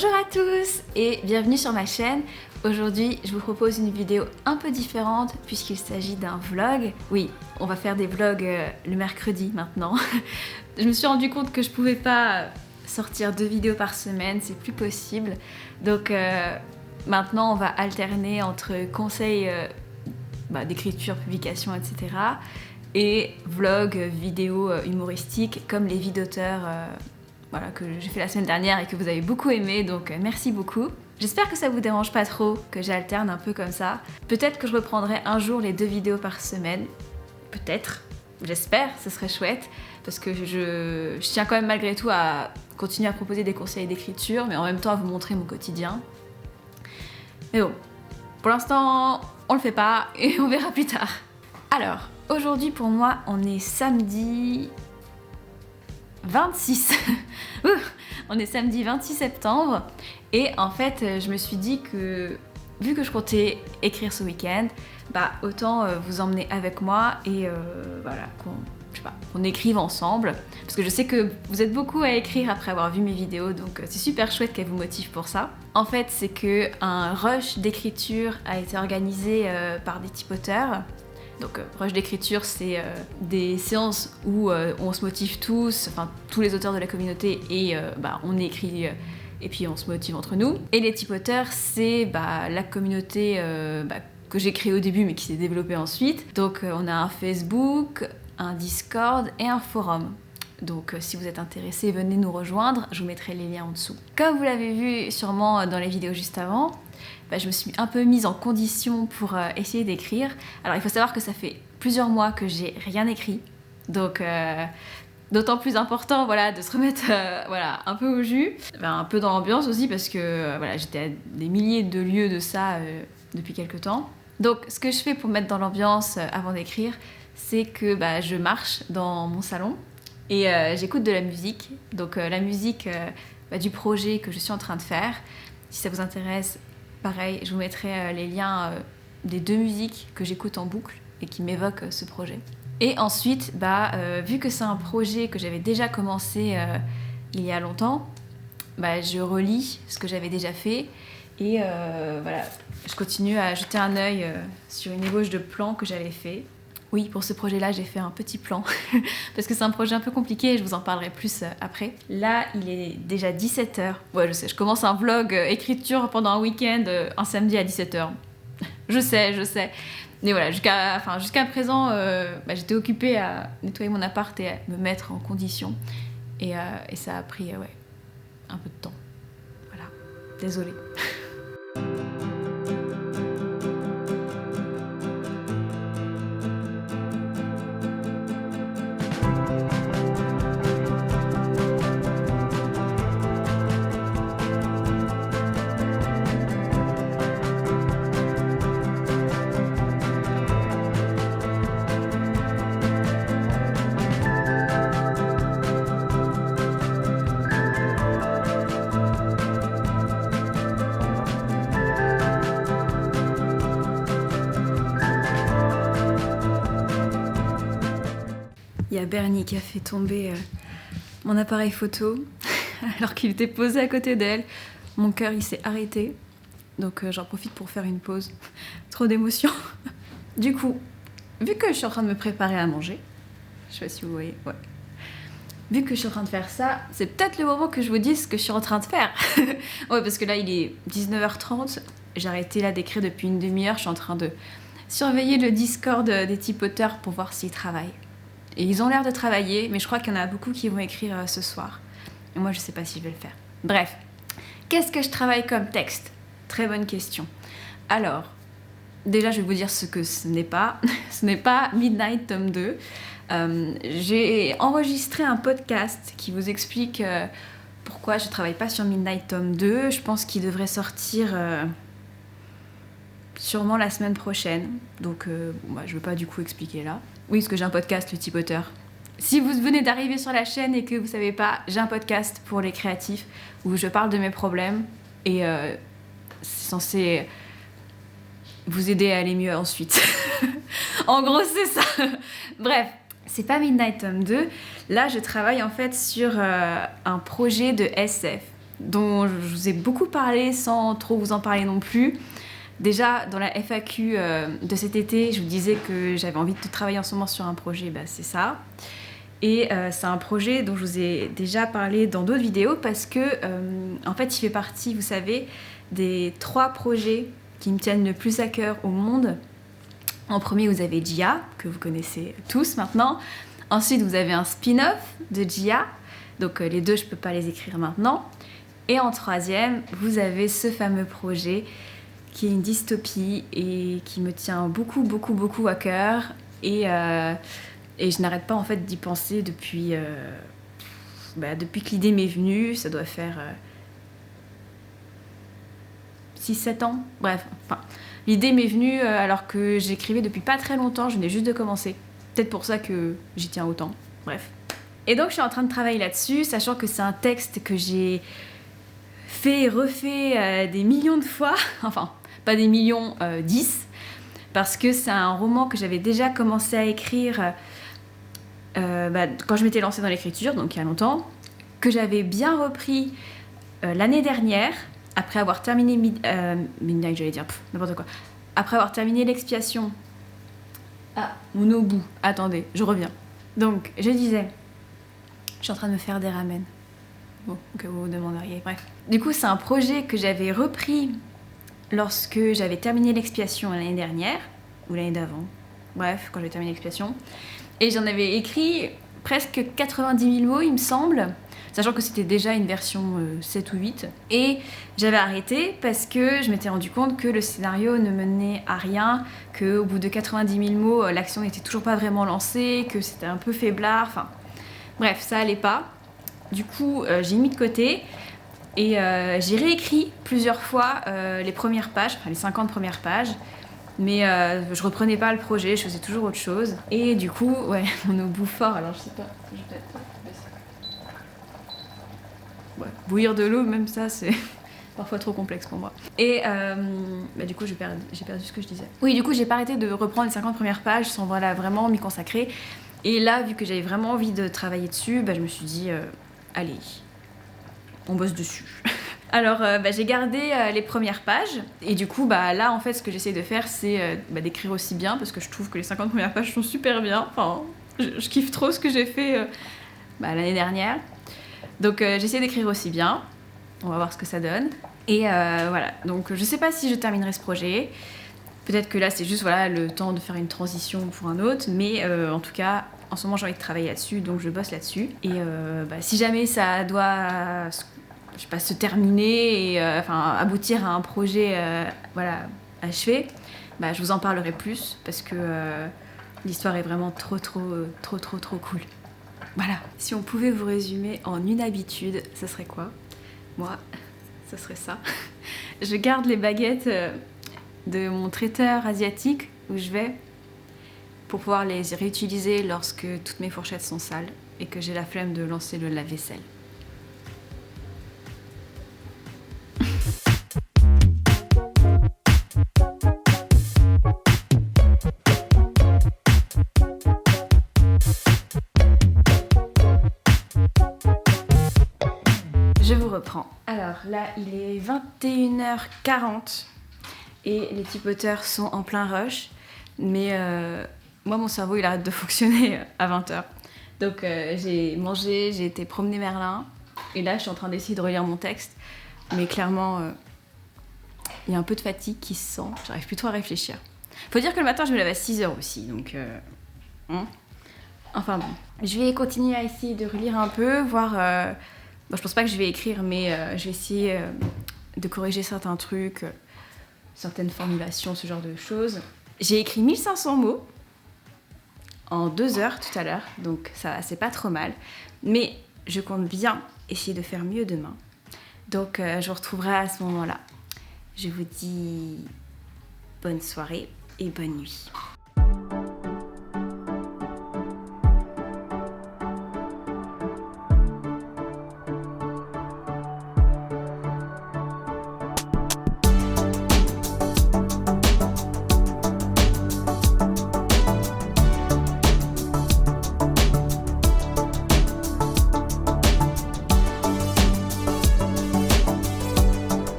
Bonjour à tous et bienvenue sur ma chaîne. Aujourd'hui, je vous propose une vidéo un peu différente puisqu'il s'agit d'un vlog. Oui, on va faire des vlogs le mercredi maintenant. Je me suis rendu compte que je pouvais pas sortir 2 vidéos par semaine, c'est plus possible. Donc maintenant, on va alterner entre conseils d'écriture, publication, etc. et vlogs, vidéos humoristiques comme les vies d'auteur que j'ai fait la semaine dernière et que vous avez beaucoup aimé, donc merci beaucoup. J'espère que ça vous dérange pas trop, que j'alterne un peu comme ça. Peut-être que je reprendrai un jour les 2 vidéos par semaine. Peut-être. J'espère, ce serait chouette. Parce que je tiens quand même malgré tout à continuer à proposer des conseils d'écriture, mais en même temps à vous montrer mon quotidien. Mais bon, pour l'instant, on le fait pas et on verra plus tard. Alors, aujourd'hui pour moi, on est samedi 26. On est samedi 26 septembre et en fait je me suis dit que vu que je comptais écrire ce week-end, autant vous emmener avec moi et qu'on écrive ensemble, parce que je sais que vous êtes beaucoup à écrire après avoir vu mes vidéos, donc c'est super chouette qu'elle vous motive pour ça. En fait, c'est que un rush d'écriture a été organisé par des typoteurs. Donc rush d'écriture, c'est des séances où on se motive tous, enfin tous les auteurs de la communauté, et on écrit et puis on se motive entre nous. Et les typoteurs, c'est la communauté que j'ai créée au début mais qui s'est développée ensuite. Donc on a un Facebook, un Discord et un forum. Donc si vous êtes intéressés, venez nous rejoindre, je vous mettrai les liens en dessous. Comme vous l'avez vu sûrement dans les vidéos juste avant, je me suis un peu mise en condition pour essayer d'écrire. Alors il faut savoir que ça fait plusieurs mois que j'ai rien écrit, donc d'autant plus important de se remettre un peu au jus, un peu dans l'ambiance aussi parce que j'étais à des milliers de lieux de ça depuis quelques temps. Donc ce que je fais pour me mettre dans l'ambiance avant d'écrire, c'est que je marche dans mon salon et j'écoute de la musique. Donc la musique du projet que je suis en train de faire. Si ça vous intéresse, pareil, je vous mettrai les liens des 2 musiques que j'écoute en boucle et qui m'évoquent ce projet. Et ensuite, vu que c'est un projet que j'avais déjà commencé il y a longtemps, je relis ce que j'avais déjà fait et je continue à jeter un œil sur une ébauche de plan que j'avais fait. Oui, pour ce projet-là, j'ai fait un petit plan parce que c'est un projet un peu compliqué et je vous en parlerai plus après. Là, il est déjà 17h. Ouais, je sais, je commence un vlog écriture pendant un week-end, un samedi à 17h. Je sais. Mais voilà, jusqu'à présent, j'étais occupée à nettoyer mon appart et à me mettre en condition. Et ça a pris un peu de temps. Voilà, désolée. Il y a Bernie qui a fait tomber mon appareil photo alors qu'il était posé à côté d'elle. Mon cœur il s'est arrêté, donc j'en profite pour faire une pause. Trop d'émotions. Du coup, vu que je suis en train de me préparer à manger, je sais pas si vous voyez, vu que je suis en train de faire ça, c'est peut-être le moment que je vous dise ce que je suis en train de faire. Ouais, parce que là il est 19h30, j'ai arrêté là d'écrire depuis une demi-heure, je suis en train de surveiller le Discord des typoteurs pour voir s'ils travaillent. Et ils ont l'air de travailler, mais je crois qu'il y en a beaucoup qui vont écrire ce soir. Et moi, je sais pas si je vais le faire. Bref, qu'est-ce que je travaille comme texte? Très bonne question. Alors, déjà, je vais vous dire ce que ce n'est pas. Ce n'est pas Midnight tome 2. J'ai enregistré un podcast qui vous explique pourquoi je travaille pas sur Midnight tome 2. Je pense qu'il devrait sortir sûrement la semaine prochaine. Donc, je veux pas du coup expliquer là. Oui, parce que j'ai un podcast, le typoteur. Si vous venez d'arriver sur la chaîne et que vous savez pas, j'ai un podcast pour les créatifs où je parle de mes problèmes et c'est censé vous aider à aller mieux ensuite. En gros, c'est ça. Bref, c'est pas Midnight tome 2. Là, je travaille en fait sur un projet de SF. dont je vous ai beaucoup parlé sans trop vous en parler non plus. Déjà, dans la FAQ de cet été, je vous disais que j'avais envie de travailler en ce moment sur un projet, c'est ça. Et c'est un projet dont je vous ai déjà parlé dans d'autres vidéos parce que, en fait, il fait partie, vous savez, des 3 projets qui me tiennent le plus à cœur au monde. En premier, vous avez Gia, que vous connaissez tous maintenant. Ensuite, vous avez un spin-off de Gia. Donc les 2, je ne peux pas les écrire maintenant. Et en troisième, vous avez ce fameux projet qui est une dystopie et qui me tient beaucoup, beaucoup, beaucoup à cœur. Et je n'arrête pas en fait d'y penser depuis que l'idée m'est venue. Ça doit faire 6-7 ans. Bref, l'idée m'est venue alors que j'écrivais depuis pas très longtemps. Je venais juste de commencer. Peut-être pour ça que j'y tiens autant. Bref. Et donc je suis en train de travailler là-dessus, sachant que c'est un texte que j'ai fait et refait des millions de fois. Enfin, pas des millions, 10. Parce que c'est un roman que j'avais déjà commencé à écrire quand je m'étais lancée dans l'écriture, donc il y a longtemps, que j'avais bien repris l'année dernière, après avoir terminé Midnight, j'allais dire, n'importe quoi. Après avoir terminé l'expiation. Ah, mon au bout. Attendez, je reviens. Donc, je disais, je suis en train de me faire des ramen. Bon, au cas où vous vous demanderiez, bref. Du coup, c'est un projet que j'avais repris lorsque j'avais terminé l'expiation l'année dernière, ou l'année d'avant. Bref, quand j'ai terminé l'expiation. Et j'en avais écrit presque 90 000 mots, il me semble, sachant que c'était déjà une version 7 ou 8. Et j'avais arrêté parce que je m'étais rendu compte que le scénario ne menait à rien, qu'au bout de 90 000 mots, l'action n'était toujours pas vraiment lancée, que c'était un peu faiblard, enfin... Bref, ça allait pas. Du coup, j'ai mis de côté et j'ai réécrit plusieurs fois les premières pages, enfin les 50 premières pages. Mais je reprenais pas le projet, je faisais toujours autre chose. Et du coup, ouais, on est au bout fort, alors je sais pas, je vais peut-être baisser. Ouais, bouillir de l'eau, même ça, c'est parfois trop complexe pour moi. Et du coup, j'ai perdu ce que je disais. Oui, du coup, j'ai pas arrêté de reprendre les 50 premières pages sans vraiment m'y consacrer. Et là, vu que j'avais vraiment envie de travailler dessus, je me suis dit, allez, on bosse dessus. Alors, j'ai gardé les premières pages, et du coup, là, en fait, ce que j'essaie de faire, c'est d'écrire aussi bien, parce que je trouve que les 50 premières pages sont super bien. Enfin, je kiffe trop ce que j'ai fait l'année dernière. Donc, j'essaie d'écrire aussi bien. On va voir ce que ça donne. Et voilà, donc je sais pas si je terminerai ce projet. Peut-être que là, c'est juste le temps de faire une transition pour un autre, mais en tout cas, en ce moment, j'ai envie de travailler là-dessus, donc je bosse là-dessus. Et si jamais ça doit... se terminer et aboutir à un projet achevé, je vous en parlerai plus parce que l'histoire est vraiment trop cool. Voilà. Si on pouvait vous résumer en une habitude, ça serait quoi? Moi, ça serait ça. Je garde les baguettes de mon traiteur asiatique où je vais pour pouvoir les réutiliser lorsque toutes mes fourchettes sont sales et que j'ai la flemme de lancer le lave-vaisselle. Je vous reprends. Alors là, il est 21h40 et les tipoteurs sont en plein rush. Mais moi, mon cerveau, il arrête de fonctionner à 20h. Donc j'ai mangé, j'ai été promener Merlin. Et là, je suis en train d'essayer de relire mon texte. Mais clairement, il y a un peu de fatigue qui se sent. J'arrive plus trop à réfléchir. Faut dire que le matin, je me lève à 6h aussi. Donc, enfin bon. Je vais continuer à essayer de relire un peu, voir... je pense pas que je vais écrire, mais je vais essayer de corriger certains trucs, certaines formulations, ce genre de choses. J'ai écrit 1500 mots en 2 heures tout à l'heure, donc ça c'est pas trop mal. Mais je compte bien essayer de faire mieux demain. Donc je vous retrouverai à ce moment-là. Je vous dis bonne soirée et bonne nuit.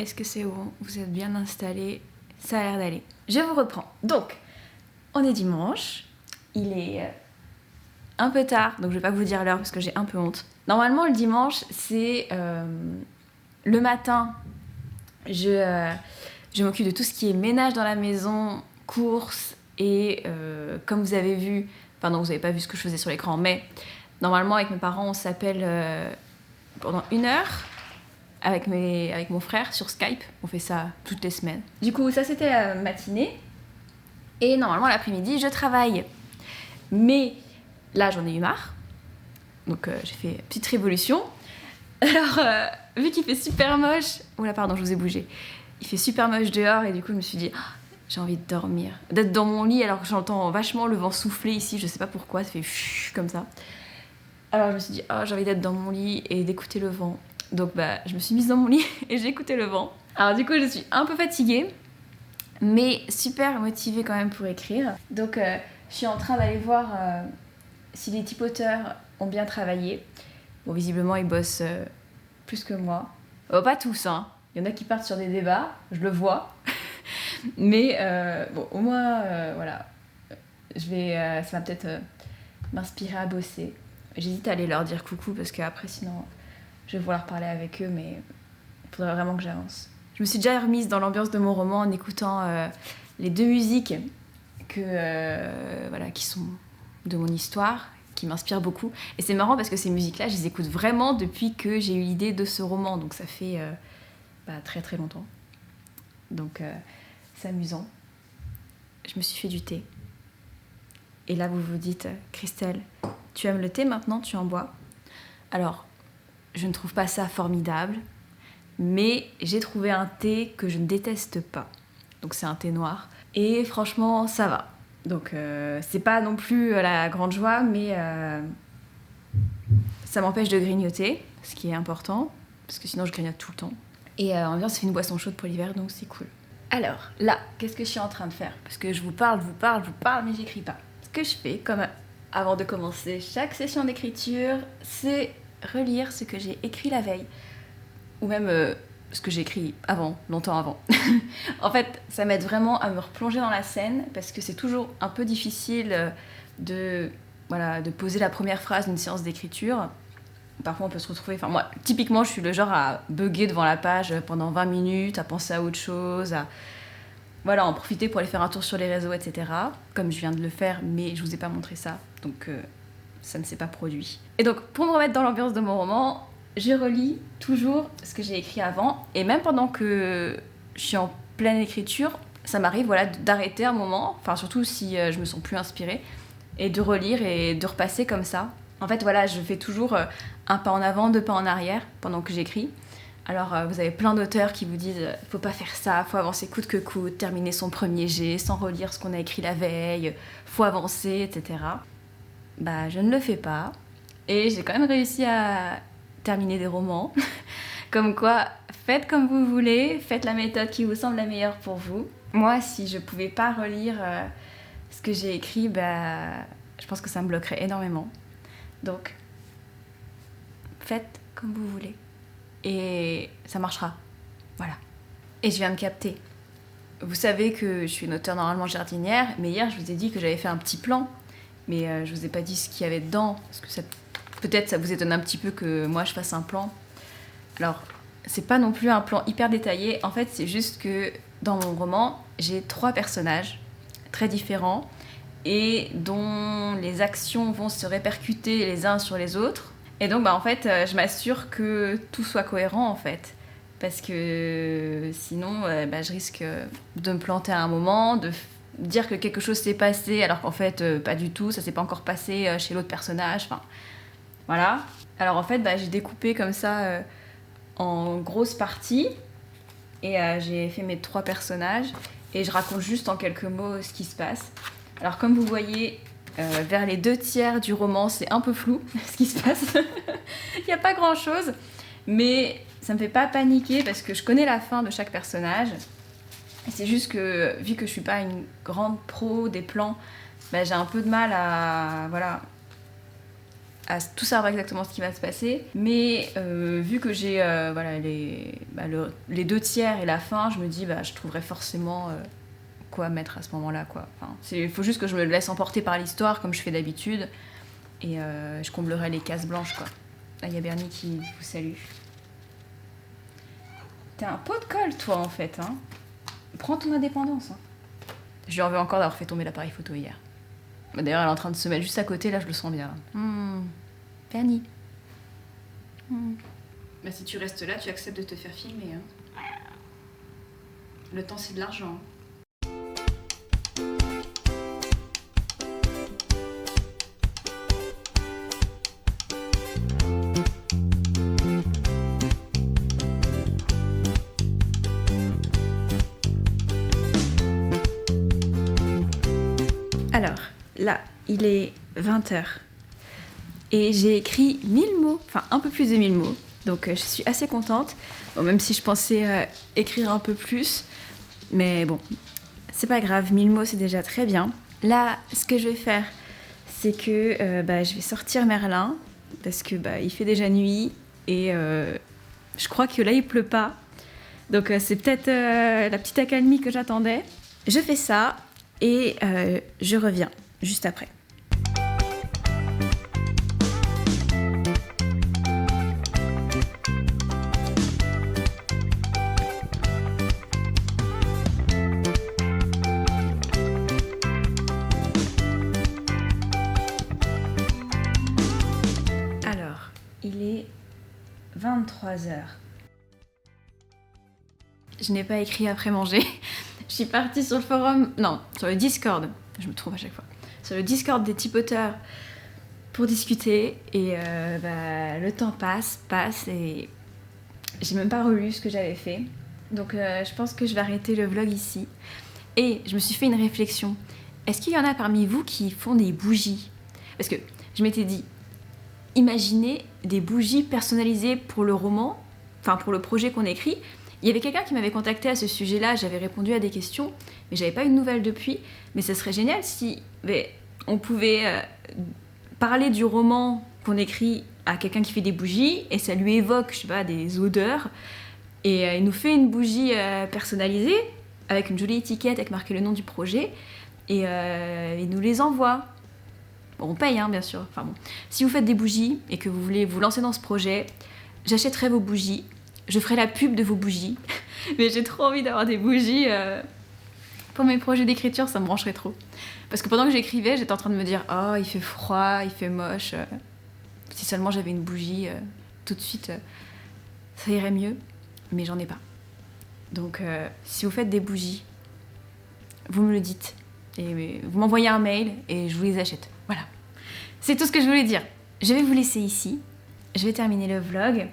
Est-ce que c'est bon? Vous êtes bien installés? Ça a l'air d'aller. Je vous reprends. Donc, on est dimanche. Il est un peu tard, donc je vais pas vous dire l'heure parce que j'ai un peu honte. Normalement, le dimanche, c'est le matin. Je m'occupe de tout ce qui est ménage dans la maison, courses et comme vous avez vu, enfin non, vous avez pas vu ce que je faisais sur l'écran, mais normalement avec mes parents, on s'appelle pendant 1 heure avec mon frère sur Skype. On fait ça toutes les semaines. Du coup, ça c'était la matinée et normalement l'après-midi, je travaille. Mais là, j'en ai eu marre. Donc j'ai fait une petite révolution. Alors, vu qu'il fait super moche... Oula, pardon, je vous ai bougé. Il fait super moche dehors et du coup, je me suis dit... Oh, j'ai envie de dormir. D'être dans mon lit alors que j'entends vachement le vent souffler ici. Je sais pas pourquoi, ça fait pfff comme ça. Alors, je me suis dit... Oh, j'ai envie d'être dans mon lit et d'écouter le vent. Donc, je me suis mise dans mon lit et j'ai écouté le vent. Alors, du coup, je suis un peu fatiguée. Mais super motivée quand même pour écrire. Donc, je suis en train d'aller voir... si les typoteurs ont bien travaillé. Bon, visiblement, ils bossent plus que moi. Pas tous, hein. Il y en a qui partent sur des débats, je le vois. Mais bon, au moins, voilà. Ça va peut-être m'inspirer à bosser. J'hésite à aller leur dire coucou parce qu'après, sinon, je vais vouloir parler avec eux, mais il faudrait vraiment que j'avance. Je me suis déjà remise dans l'ambiance de mon roman en écoutant les 2 musiques qui sont de mon histoire, qui m'inspirent beaucoup. Et c'est marrant parce que ces musiques-là, je les écoute vraiment depuis que j'ai eu l'idée de ce roman. Donc ça fait très très longtemps. Donc c'est amusant. Je me suis fait du thé. Et là, vous vous dites, Christelle, tu aimes le thé maintenant, tu en bois? Alors, je ne trouve pas ça formidable, mais j'ai trouvé un thé que je ne déteste pas. Donc c'est un thé noir. Et franchement, ça va. Donc c'est pas non plus la grande joie, mais ça m'empêche de grignoter, ce qui est important, parce que sinon je grignote tout le temps. Et en bien, ça fait une boisson chaude pour l'hiver, donc c'est cool. Alors, là, qu'est-ce que je suis en train de faire? Parce que je vous parle, mais j'écris pas. Ce que je fais, comme avant de commencer chaque session d'écriture, c'est relire ce que j'ai écrit la veille. Ou même ce que j'ai écrit avant, longtemps avant. En fait, ça m'aide vraiment à me replonger dans la scène, parce que c'est toujours un peu difficile de poser la première phrase d'une séance d'écriture. Parfois on peut se retrouver... Enfin moi, typiquement, je suis le genre à bugger devant la page pendant 20 minutes, à penser à autre chose, à en profiter pour aller faire un tour sur les réseaux, etc. Comme je viens de le faire, mais je vous ai pas montré ça, donc ça ne s'est pas produit. Et donc, pour me remettre dans l'ambiance de mon roman, je relis toujours ce que j'ai écrit avant, et même pendant que je suis en pleine écriture, ça m'arrive d'arrêter un moment, enfin surtout si je me sens plus inspirée, et de relire et de repasser comme ça. En fait, je fais toujours un pas en avant, 2 pas en arrière pendant que j'écris. Alors, vous avez plein d'auteurs qui vous disent « faut pas faire ça, faut avancer coûte que coûte, terminer son premier jet sans relire ce qu'on a écrit la veille, faut avancer, etc. » Je ne le fais pas. Et j'ai quand même réussi à terminer des romans. Comme quoi, faites comme vous voulez, faites la méthode qui vous semble la meilleure pour vous. Moi, si je pouvais pas relire ce que j'ai écrit, je pense que ça me bloquerait énormément. Donc, faites comme vous voulez. Et ça marchera. Voilà. Et je viens de capter. Vous savez que je suis une auteure normalement jardinière, mais hier, je vous ai dit que j'avais fait un petit plan. Mais je vous ai pas dit ce qu'il y avait dedans, parce que peut-être ça vous étonne un petit peu que moi, je fasse un plan. Alors, c'est pas non plus un plan hyper détaillé. En fait, c'est juste que dans mon roman, j'ai 3 personnages très différents et dont les actions vont se répercuter les uns sur les autres. Et donc, en fait, je m'assure que tout soit cohérent, en fait. Parce que sinon, je risque de me planter à un moment, de dire que quelque chose s'est passé, alors qu'en fait, pas du tout, ça s'est pas encore passé chez l'autre personnage. Enfin, voilà. Alors, en fait, j'ai découpé comme ça en grosses parties. Et j'ai fait mes 3 personnages. Et je raconte juste en quelques mots ce qui se passe. Alors, comme vous voyez... vers les 2 tiers du roman, c'est un peu flou ce qui se passe. Il n'y a pas grand chose, mais ça me fait pas paniquer parce que je connais la fin de chaque personnage. Et c'est juste que, vu que je suis pas une grande pro des plans, j'ai un peu de mal à à tout savoir exactement ce qui va se passer. Mais vu que j'ai voilà, les 2 tiers et la fin, je me dis je trouverai forcément quoi mettre à ce moment-là, quoi. Enfin, il faut juste que je me laisse emporter par l'histoire comme je fais d'habitude et je comblerai les cases blanches, quoi. Là, il y a Bernie qui vous salue. T'es un pot de colle, toi, en fait, hein. Prends ton indépendance, hein. Je lui en veux encore d'avoir fait tomber l'appareil photo hier. D'ailleurs, elle est en train de se mettre juste à côté, là, je le sens bien. Bernie. Si tu restes là, tu acceptes de te faire filmer, hein. Le temps, c'est de l'argent. Alors, là, il est 20h. Et j'ai écrit 1000 mots, enfin un peu plus de 1000 mots. Donc je suis assez contente. Bon, même si je pensais écrire un peu plus. Mais bon, c'est pas grave, 1000 mots c'est déjà très bien. Là, ce que je vais faire, c'est que je vais sortir Merlin. Parce que il fait déjà nuit. Et je crois que là, il pleut pas. Donc c'est peut-être la petite accalmie que j'attendais. Je fais ça et je reviens juste après. Alors, il est 23h. Je n'ai pas écrit après manger. Je suis partie sur le forum, non, sur le Discord, je me trompe à chaque fois, sur le Discord des tipoteurs pour discuter et le temps passe et j'ai même pas relu ce que j'avais fait. Donc je pense que je vais arrêter le vlog ici. Et je me suis fait une réflexion. Est-ce qu'il y en a parmi vous qui font des bougies? Parce que je m'étais dit, imaginez des bougies personnalisées pour le roman, enfin pour le projet qu'on écrit. Il y avait quelqu'un qui m'avait contacté à ce sujet-là, j'avais répondu à des questions, mais j'avais pas eu de nouvelles depuis. Mais ça serait génial si on pouvait parler du roman qu'on écrit à quelqu'un qui fait des bougies, et ça lui évoque, je sais pas, des odeurs, et il nous fait une bougie personnalisée, avec une jolie étiquette, avec marqué le nom du projet, et il nous les envoie. Bon, on paye, hein, bien sûr. Enfin bon. Si vous faites des bougies, et que vous voulez vous lancer dans ce projet, j'achèterai vos bougies. Je ferai la pub de vos bougies. Mais j'ai trop envie d'avoir des bougies. Pour mes projets d'écriture, ça me brancherait trop. Parce que pendant que j'écrivais, j'étais en train de me dire « Oh, il fait froid, il fait moche. Si seulement j'avais une bougie, tout de suite, ça irait mieux. » Mais j'en ai pas. Donc, si vous faites des bougies, vous me le dites. Et vous m'envoyez un mail et je vous les achète. Voilà. C'est tout ce que je voulais dire. Je vais vous laisser ici. Je vais terminer le vlog.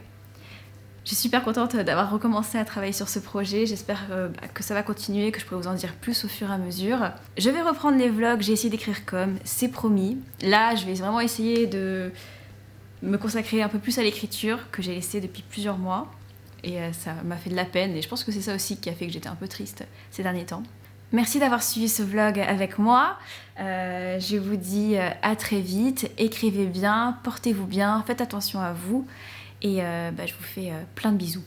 Je suis super contente d'avoir recommencé à travailler sur ce projet. J'espère que ça va continuer, que je pourrai vous en dire plus au fur et à mesure. Je vais reprendre les vlogs, j'ai essayé d'écrire comme, c'est promis. Là, je vais vraiment essayer de me consacrer un peu plus à l'écriture, que j'ai laissé depuis plusieurs mois. Et ça m'a fait de la peine, et je pense que c'est ça aussi qui a fait que j'étais un peu triste ces derniers temps. Merci d'avoir suivi ce vlog avec moi. Je vous dis à très vite. Écrivez bien, portez-vous bien, faites attention à vous. Et je vous fais plein de bisous.